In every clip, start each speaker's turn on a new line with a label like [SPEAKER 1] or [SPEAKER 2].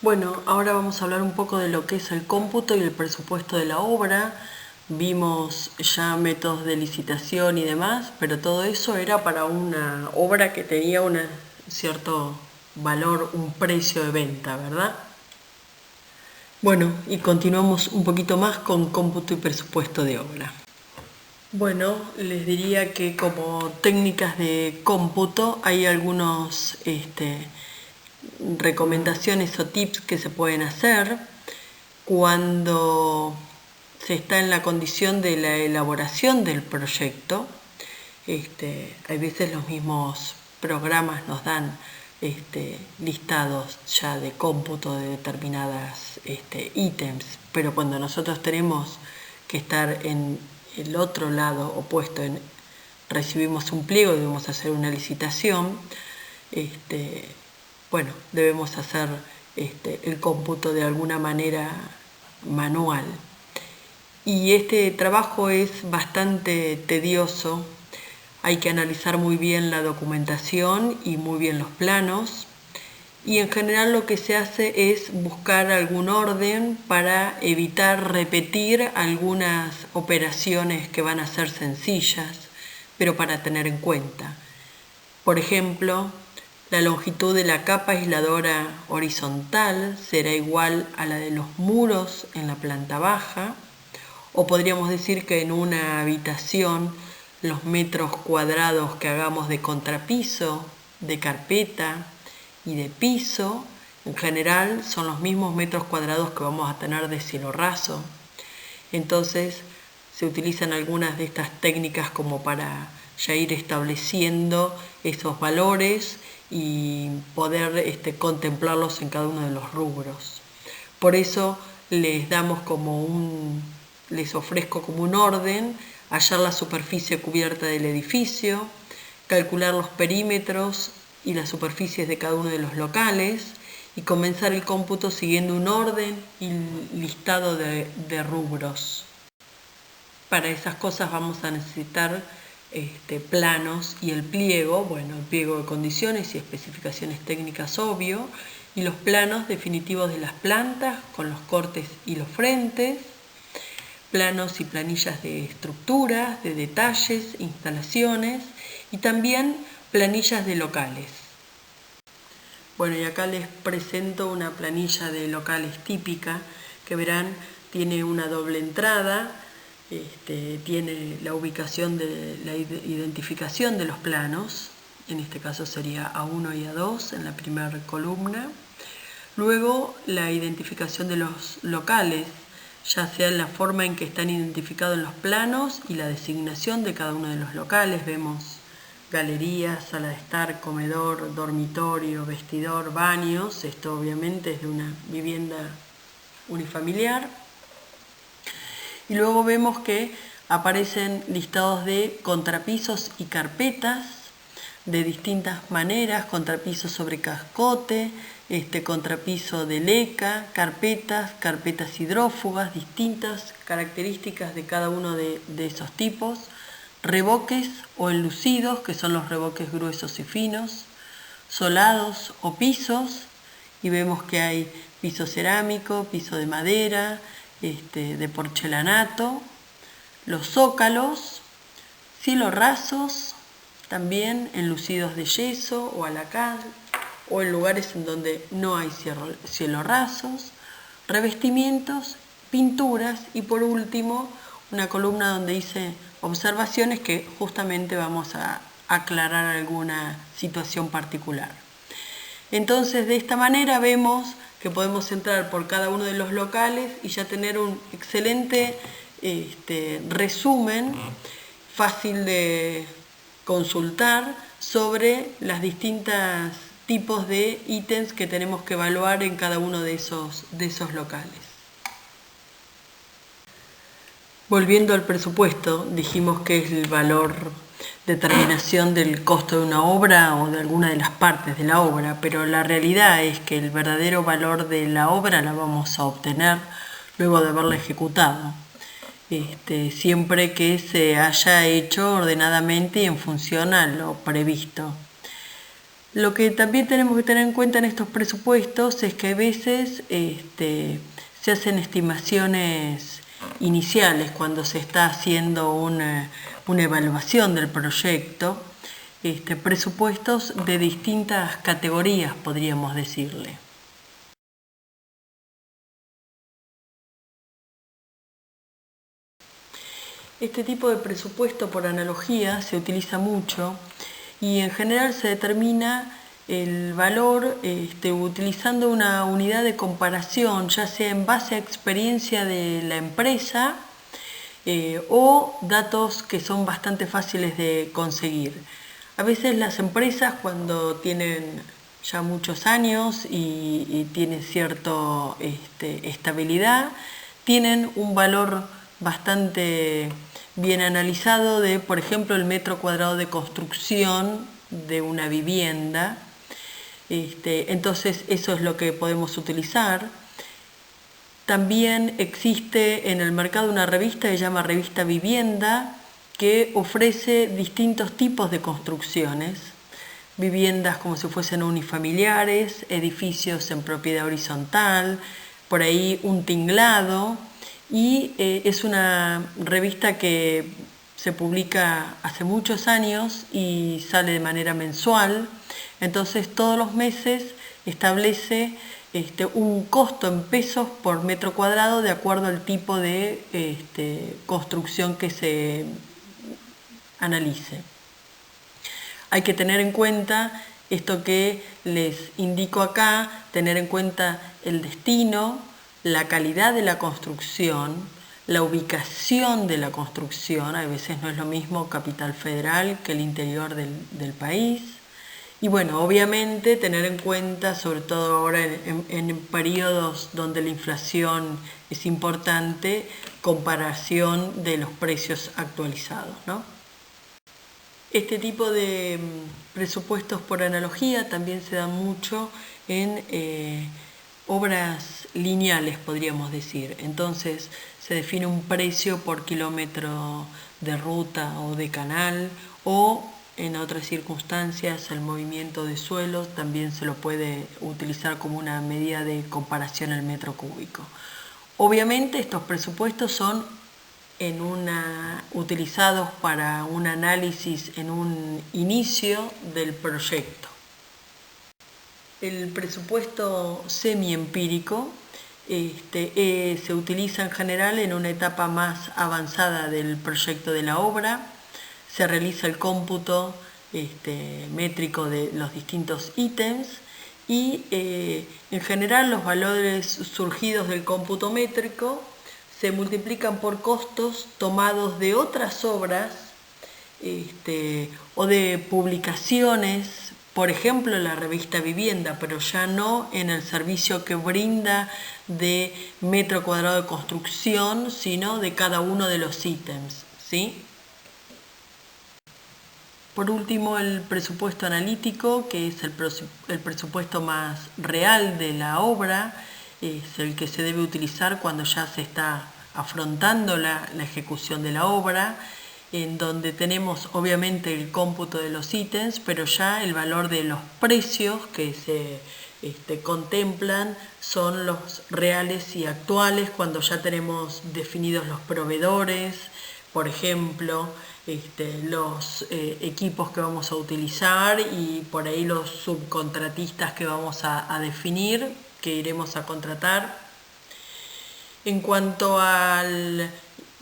[SPEAKER 1] Bueno, ahora vamos a hablar un poco de lo que es el cómputo y el presupuesto de la obra. Vimos ya métodos de licitación y demás, pero todo eso era para una obra que tenía un cierto valor, un precio de venta, ¿verdad? Bueno, y continuamos un poquito más con cómputo y presupuesto de obra. Bueno, les diría que como técnicas de cómputo hay algunos recomendaciones o tips que se pueden hacer cuando se está en la condición de la elaboración del proyecto. Hay veces los mismos programas nos dan listados ya de cómputo de determinadas ítems, pero cuando nosotros tenemos que estar en el otro lado opuesto, recibimos un pliego y debemos hacer una licitación, bueno, debemos hacer el cómputo de alguna manera manual. Y este trabajo es bastante tedioso. Hay que analizar muy bien la documentación y muy bien los planos. Y en general lo que se hace es buscar algún orden para evitar repetir algunas operaciones que van a ser sencillas, pero para tener en cuenta. Por ejemplo, la longitud de la capa aisladora horizontal será igual a la de los muros en la planta baja, o podríamos decir que en una habitación los metros cuadrados que hagamos de contrapiso, de carpeta y de piso, en general son los mismos metros cuadrados que vamos a tener de cielo raso. Entonces se utilizan algunas de estas técnicas como para ya ir estableciendo esos valores y poder contemplarlos en cada uno de los rubros. Por eso les ofrezco como un orden, hallar la superficie cubierta del edificio, calcular los perímetros y las superficies de cada uno de los locales y comenzar el cómputo siguiendo un orden y listado de rubros. Para esas cosas vamos a necesitar planos y el pliego, bueno, el pliego de condiciones y especificaciones técnicas obvio, y los planos definitivos de las plantas con los cortes y los frentes, planos y planillas de estructuras, de detalles, instalaciones y también planillas de locales. Bueno, y acá les presento una planilla de locales típica que verán tiene una doble entrada, tiene la ubicación de la identificación de los planos, en este caso sería A1 y A2 en la primera columna. Luego la identificación de los locales, ya sea en la forma en que están identificados en los planos y la designación de cada uno de los locales. Vemos galería, sala de estar, comedor, dormitorio, vestidor, baños. Esto obviamente es de una vivienda unifamiliar. Y luego vemos que aparecen listados de contrapisos y carpetas de distintas maneras, contrapiso sobre cascote, contrapiso de leca, carpetas hidrófugas, distintas características de cada uno de esos tipos, revoques o enlucidos, que son los revoques gruesos y finos, solados o pisos, y vemos que hay piso cerámico, piso de madera, de porcelanato, los zócalos, cielos rasos, también enlucidos de yeso o a la cal, o en lugares en donde no hay cielos rasos, revestimientos, pinturas y por último una columna donde dice observaciones que justamente vamos a aclarar alguna situación particular. Entonces de esta manera vemos que podemos entrar por cada uno de los locales y ya tener un excelente resumen fácil de consultar sobre las distintas tipos de ítems que tenemos que evaluar en cada uno de esos locales. Volviendo al presupuesto, dijimos que es el valor determinación del costo de una obra o de alguna de las partes de la obra, pero la realidad es que el verdadero valor de la obra la vamos a obtener luego de haberla ejecutado. Siempre que se haya hecho ordenadamente y en función a lo previsto. Lo que también tenemos que tener en cuenta en estos presupuestos es que a veces se hacen estimaciones iniciales cuando se está haciendo una evaluación del proyecto, presupuestos de distintas categorías, podríamos decirle. Este tipo de presupuesto por analogía se utiliza mucho y en general se determina el valor utilizando una unidad de comparación, ya sea en base a experiencia de la empresa o datos que son bastante fáciles de conseguir. A veces las empresas, cuando tienen ya muchos años y tienen cierta estabilidad, tienen un valor bastante bien analizado de, por ejemplo, el metro cuadrado de construcción de una vivienda. Entonces eso es lo que podemos utilizar. También existe en el mercado una revista que se llama Revista Vivienda, que ofrece distintos tipos de construcciones. Viviendas como si fuesen unifamiliares, edificios en propiedad horizontal, por ahí un tinglado, y es una revista que se publica hace muchos años y sale de manera mensual. Entonces todos los meses establece un costo en pesos por metro cuadrado de acuerdo al tipo de construcción que se analice. Hay que tener en cuenta esto que les indico acá, tener en cuenta el destino, la calidad de la construcción, la ubicación de la construcción. A veces no es lo mismo Capital Federal que el interior del país. Y bueno, obviamente tener en cuenta, sobre todo ahora en periodos donde la inflación es importante, comparación de los precios actualizados, ¿no? Este tipo de presupuestos por analogía también se dan mucho en obras lineales, podríamos decir. Entonces se define un precio por kilómetro de ruta o de canal, o en otras circunstancias el movimiento de suelos también se lo puede utilizar como una medida de comparación al metro cúbico. Obviamente estos presupuestos son utilizados para un análisis en un inicio del proyecto. El presupuesto semiempírico se utiliza en general en una etapa más avanzada del proyecto de la obra. Se realiza el cómputo métrico de los distintos ítems y en general los valores surgidos del cómputo métrico se multiplican por costos tomados de otras obras o de publicaciones, por ejemplo la revista Vivienda, pero ya no en el servicio que brinda de metro cuadrado de construcción, sino de cada uno de los ítems, ¿sí? Por último, el presupuesto analítico, que es el presupuesto más real de la obra, es el que se debe utilizar cuando ya se está afrontando la ejecución de la obra, en donde tenemos obviamente el cómputo de los ítems, pero ya el valor de los precios que se contemplan son los reales y actuales, cuando ya tenemos definidos los proveedores, por ejemplo, los equipos que vamos a utilizar y por ahí los subcontratistas que vamos a definir, que iremos a contratar. En cuanto al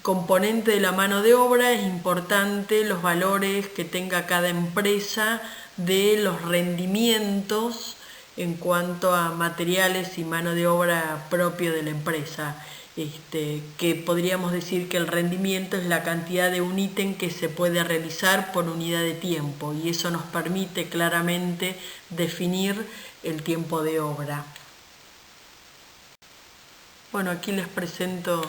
[SPEAKER 1] componente de la mano de obra, es importante los valores que tenga cada empresa de los rendimientos en cuanto a materiales y mano de obra propio de la empresa. Que podríamos decir que el rendimiento es la cantidad de un ítem que se puede realizar por unidad de tiempo, y eso nos permite claramente definir el tiempo de obra. Bueno, aquí les presento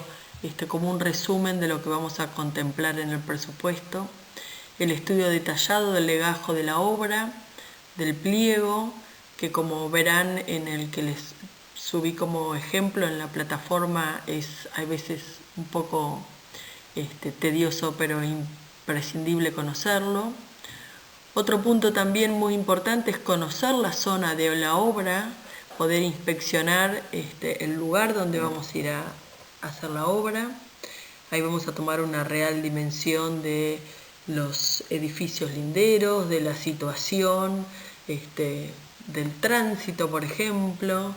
[SPEAKER 1] como un resumen de lo que vamos a contemplar en el presupuesto: el estudio detallado del legajo de la obra, del pliego, que como verán en el que les subí como ejemplo en la plataforma, es a veces un poco tedioso, pero imprescindible conocerlo. Otro punto también muy importante es conocer la zona de la obra, poder inspeccionar el lugar donde vamos a ir a hacer la obra. Ahí vamos a tomar una real dimensión de los edificios linderos, de la situación, del tránsito, por ejemplo,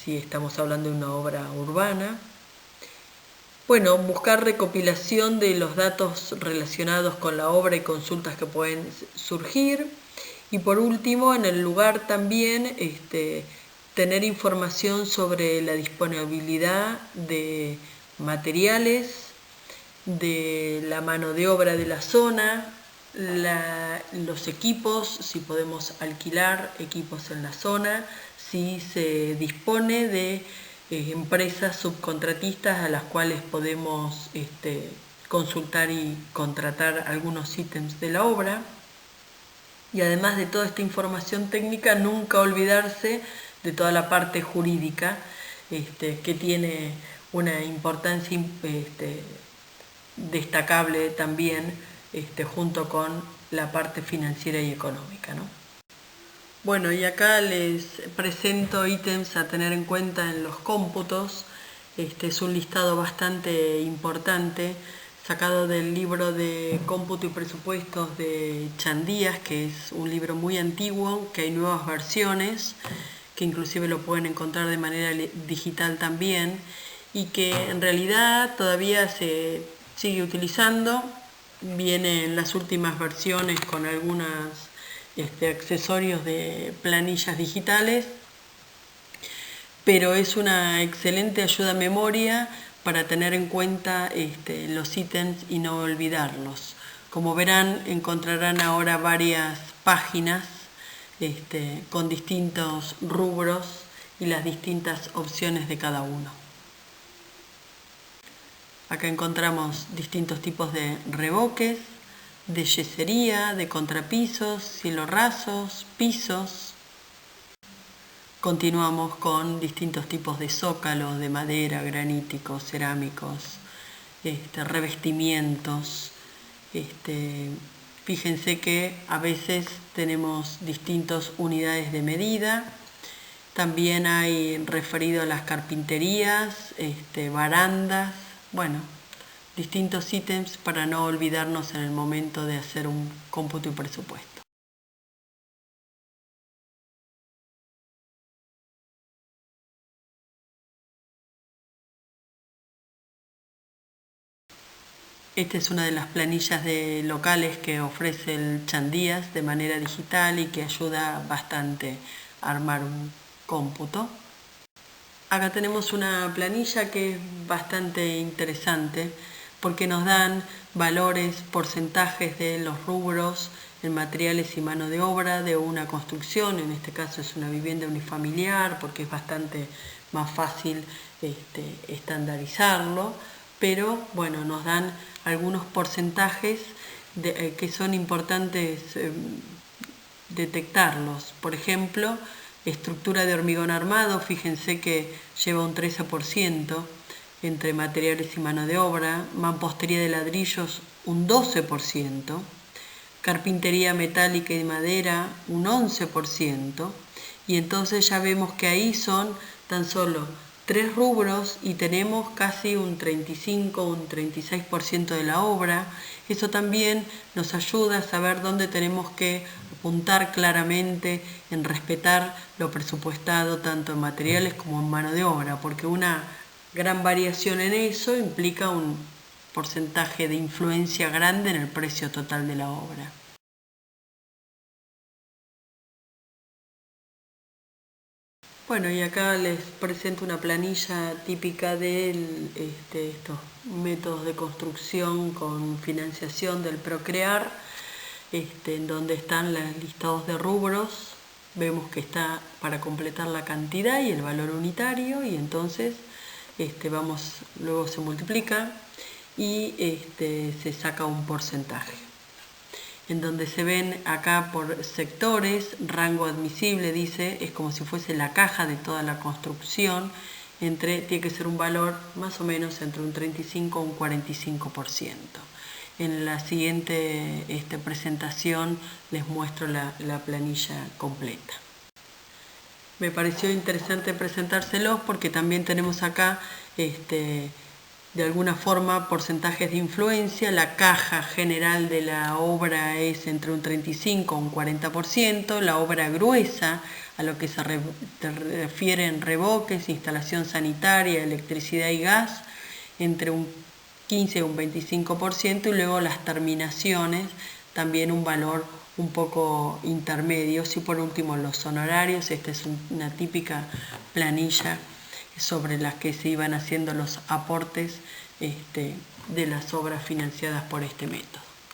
[SPEAKER 1] si estamos hablando de una obra urbana. Bueno, buscar recopilación de los datos relacionados con la obra y consultas que pueden surgir. Y por último, en el lugar también tener información sobre la disponibilidad de materiales, de la mano de obra de la zona, los equipos, si podemos alquilar equipos en la zona, si se dispone de empresas subcontratistas a las cuales podemos consultar y contratar algunos ítems de la obra. Y además de toda esta información técnica, nunca olvidarse de toda la parte jurídica, que tiene una importancia destacable también, junto con la parte financiera y económica, ¿no? Bueno, y acá les presento ítems a tener en cuenta en los cómputos. Es un listado bastante importante, sacado del libro de cómputo y presupuestos de Chandías, que es un libro muy antiguo, que hay nuevas versiones, que inclusive lo pueden encontrar de manera digital también, y que en realidad todavía se sigue utilizando. Viene en las últimas versiones con algunas accesorios de planillas digitales, pero es una excelente ayuda a memoria para tener en cuenta los ítems y no olvidarlos. Como verán, encontrarán ahora varias páginas con distintos rubros y las distintas opciones de cada uno. Acá encontramos distintos tipos de revoques, de yesería, de contrapisos, cielorrasos, pisos. Continuamos con distintos tipos de zócalos, de madera, graníticos, cerámicos, revestimientos. Fíjense que a veces tenemos distintas unidades de medida. También hay referido a las carpinterías, barandas, bueno, distintos ítems para no olvidarnos en el momento de hacer un cómputo y presupuesto. Esta es una de las planillas de locales que ofrece el Chandías de manera digital y que ayuda bastante a armar un cómputo. Acá tenemos una planilla que es bastante interesante porque nos dan valores, porcentajes de los rubros en materiales y mano de obra de una construcción. En este caso es una vivienda unifamiliar porque es bastante más fácil estandarizarlo, pero bueno, nos dan algunos porcentajes que son importantes detectarlos. Por ejemplo, estructura de hormigón armado, fíjense que lleva un 13% entre materiales y mano de obra, mampostería de ladrillos un 12%, carpintería metálica y madera un 11%, y entonces ya vemos que ahí son tan solo 3 rubros y tenemos casi un 35 o un 36% de la obra. Eso también nos ayuda a saber dónde tenemos que apuntar claramente en respetar lo presupuestado tanto en materiales como en mano de obra, porque una gran variación en eso implica un porcentaje de influencia grande en el precio total de la obra. Bueno, y acá les presento una planilla típica de estos métodos de construcción con financiación del Procrear, en donde están los listados de rubros. Vemos que está para completar la cantidad y el valor unitario, y entonces luego se multiplica y se saca un porcentaje. En donde se ven acá por sectores, rango admisible, dice, es como si fuese la caja de toda la construcción, tiene que ser un valor más o menos entre un 35 y un 45%. En la siguiente presentación les muestro la planilla completa. Me pareció interesante presentárselos porque también tenemos acá de alguna forma porcentajes de influencia. La caja general de la obra es entre un 35 y un 40%, la obra gruesa, a lo que se refiere en revoques, instalación sanitaria, electricidad y gas, entre un 15 y un 25%, y luego las terminaciones, también un valor un poco intermedio. Y por último los honorarios. Esta es una típica planilla sobre las que se iban haciendo los aportes de las obras financiadas por este método.